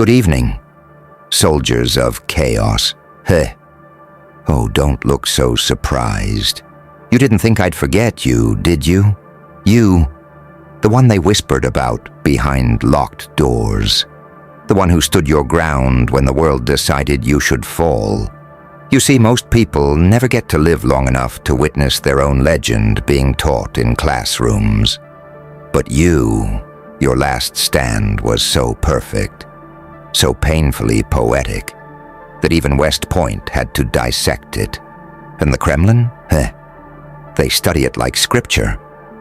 Good evening, soldiers of chaos. Heh. Oh, don't look so surprised. You didn't think I'd forget you, did you? You, the one they whispered about behind locked doors. The one who stood your ground when the world decided you should fall. You see, most people never get to live long enough to witness their own legend being taught in classrooms. But you, your last stand was so perfect, so painfully poetic, that even West Point had to dissect it. And the Kremlin? They study it like scripture.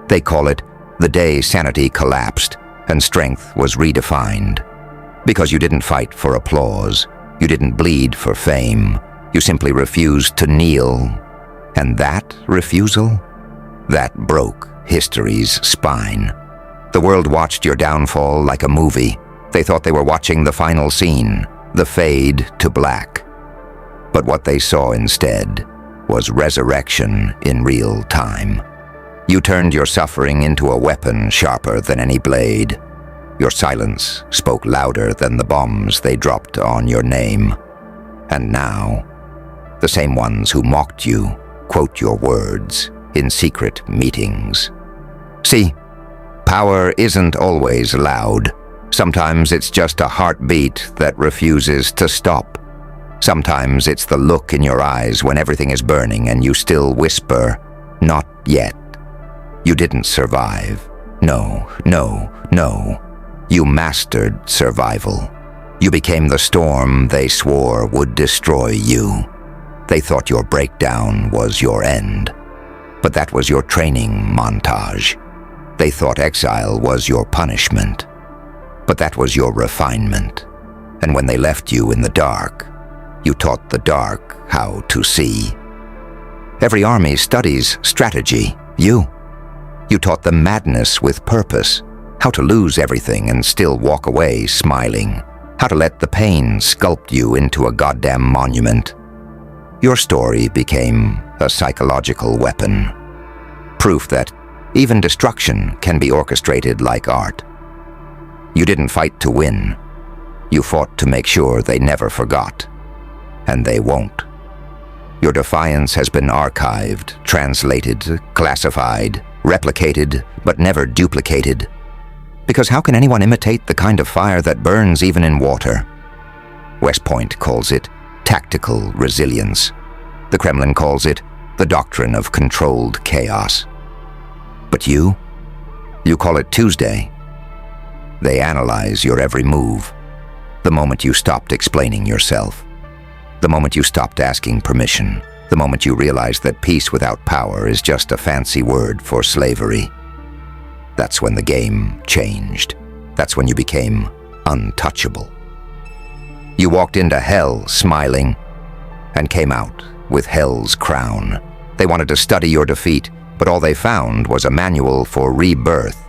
They call it the day sanity collapsed and strength was redefined. Because you didn't fight for applause, you didn't bleed for fame, you simply refused to kneel. And that refusal? That broke history's spine. The world watched your downfall like a movie. They thought they were watching the final scene, the fade to black. But what they saw instead was resurrection in real time. You turned your suffering into a weapon sharper than any blade. Your silence spoke louder than the bombs they dropped on your name. And now, the same ones who mocked you quote your words in secret meetings. See, power isn't always loud. Sometimes it's just a heartbeat that refuses to stop. Sometimes it's the look in your eyes when everything is burning and you still whisper, "Not yet." You didn't survive. No, no, no. You mastered survival. You became the storm they swore would destroy you. They thought your breakdown was your end. But that was your training montage. They thought exile was your punishment. But that was your refinement. And when they left you in the dark, you taught the dark how to see. Every army studies strategy. You taught them madness with purpose, how to lose everything and still walk away smiling, how to let the pain sculpt you into a goddamn monument. Your story became a psychological weapon, proof that even destruction can be orchestrated like art. You didn't fight to win. You fought to make sure they never forgot. And they won't. Your defiance has been archived, translated, classified, replicated, but never duplicated. Because how can anyone imitate the kind of fire that burns even in water? West Point calls it tactical resilience. The Kremlin calls it the doctrine of controlled chaos. But you call it Tuesday. They analyze your every move. The moment you stopped explaining yourself. The moment you stopped asking permission. The moment you realized that peace without power is just a fancy word for slavery. That's when the game changed. That's when you became untouchable. You walked into hell smiling and came out with hell's crown. They wanted to study your defeat, but all they found was a manual for rebirth.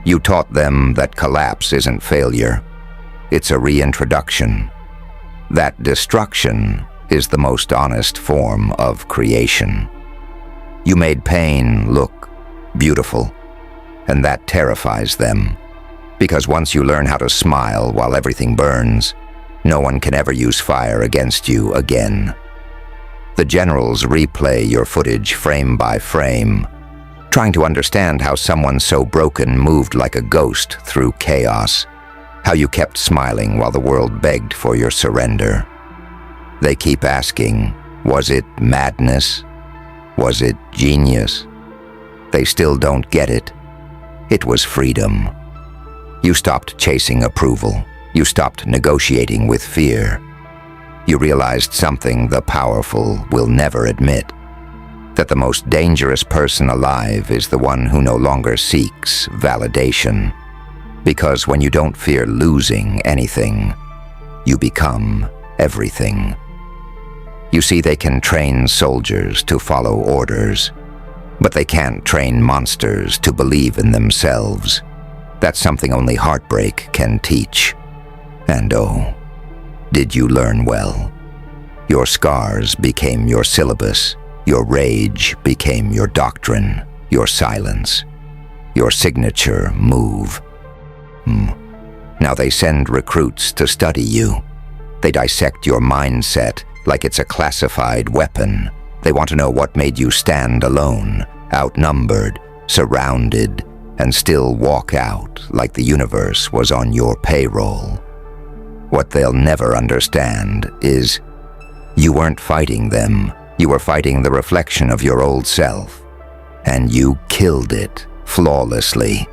You taught them that collapse isn't failure. It's a reintroduction. That destruction is the most honest form of creation. You made pain look beautiful, and that terrifies them. Because once you learn how to smile while everything burns, no one can ever use fire against you again. The generals replay your footage frame by frame, trying to understand how someone so broken moved like a ghost through chaos, how you kept smiling while the world begged for your surrender. They keep asking, was it madness? Was it genius? They still don't get it. It was freedom. You stopped chasing approval. You stopped negotiating with fear. You realized something the powerful will never admit, that the most dangerous person alive is the one who no longer seeks validation. Because when you don't fear losing anything, you become everything. You see, they can train soldiers to follow orders, but they can't train monsters to believe in themselves. That's something only heartbreak can teach. And oh, did you learn well? Your scars became your syllabus. Your rage became your doctrine, your silence, your signature move. Now they send recruits to study you. They dissect your mindset like it's a classified weapon. They want to know what made you stand alone, outnumbered, surrounded, and still walk out like the universe was on your payroll. What they'll never understand is you weren't fighting them. You were fighting the reflection of your old self. And you killed it flawlessly.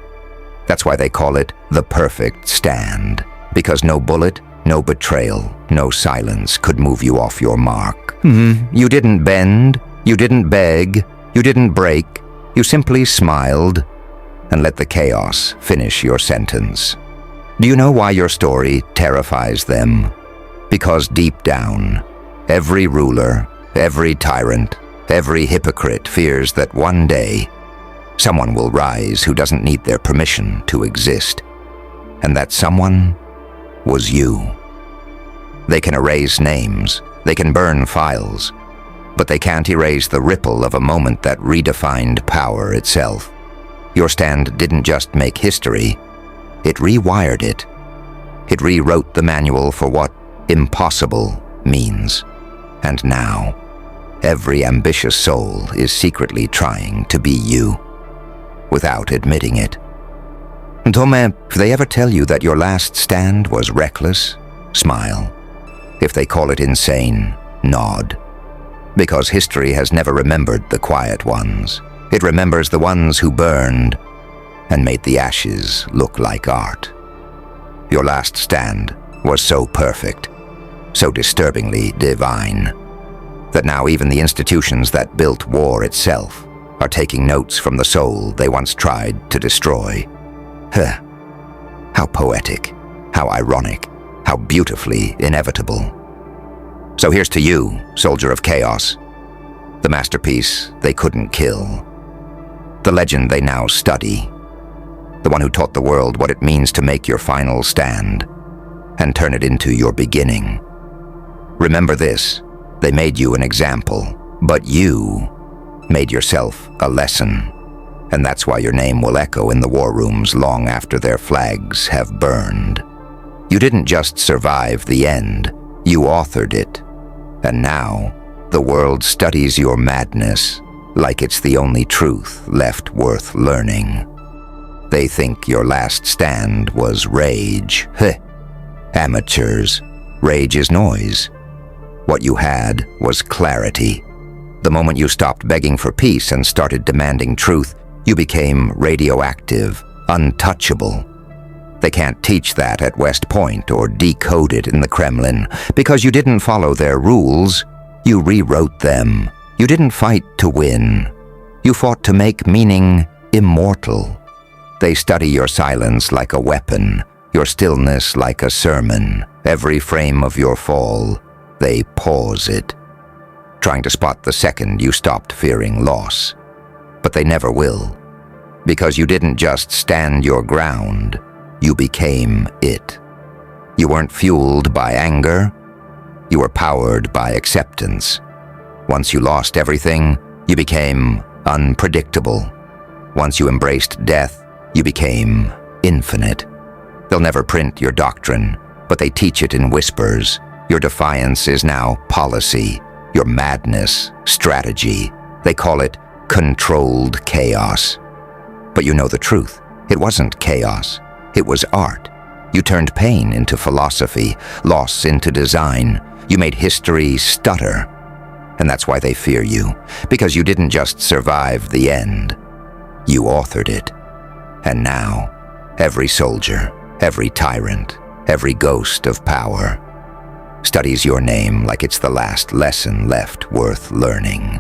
That's why they call it the perfect stand. Because no bullet, no betrayal, no silence could move you off your mark. You didn't bend, you didn't beg, you didn't break. You simply smiled and let the chaos finish your sentence. Do you know why your story terrifies them? Because deep down, every ruler, every tyrant, every hypocrite fears that one day, someone will rise who doesn't need their permission to exist. And that someone was you. They can erase names, they can burn files, but they can't erase the ripple of a moment that redefined power itself. Your stand didn't just make history, it rewired it. It rewrote the manual for what impossible means. And now, every ambitious soul is secretly trying to be you, without admitting it. Thomas, if they ever tell you that your last stand was reckless, smile. If they call it insane, nod. Because history has never remembered the quiet ones. It remembers the ones who burned and made the ashes look like art. Your last stand was so perfect, so disturbingly divine, that now even the institutions that built war itself are taking notes from the soul they once tried to destroy. How poetic, how ironic, how beautifully inevitable. So here's to you, soldier of chaos, the masterpiece they couldn't kill, the legend they now study, the one who taught the world what it means to make your final stand and turn it into your beginning. Remember this, they made you an example, but you made yourself a lesson. And that's why your name will echo in the war rooms long after their flags have burned. You didn't just survive the end, you authored it. And now, the world studies your madness like it's the only truth left worth learning. They think your last stand was rage. Amateurs, rage is noise. What you had was clarity. The moment you stopped begging for peace and started demanding truth, you became radioactive, untouchable. They can't teach that at West Point or decode it in the Kremlin, because you didn't follow their rules, you rewrote them. You didn't fight to win. You fought to make meaning immortal. They study your silence like a weapon, your stillness like a sermon. Every frame of your fall, they pause it, trying to spot the second you stopped fearing loss. But they never will, because you didn't just stand your ground, you became it. You weren't fueled by anger, you were powered by acceptance. Once you lost everything, you became unpredictable. Once you embraced death, you became infinite. They'll never print your doctrine, but they teach it in whispers. Your defiance is now policy, your madness, strategy. They call it controlled chaos. But you know the truth. It wasn't chaos. It was art. You turned pain into philosophy, loss into design. You made history stutter. And that's why they fear you, because you didn't just survive the end. You authored it. And now, every soldier, every tyrant, every ghost of power studies your name like it's the last lesson left worth learning.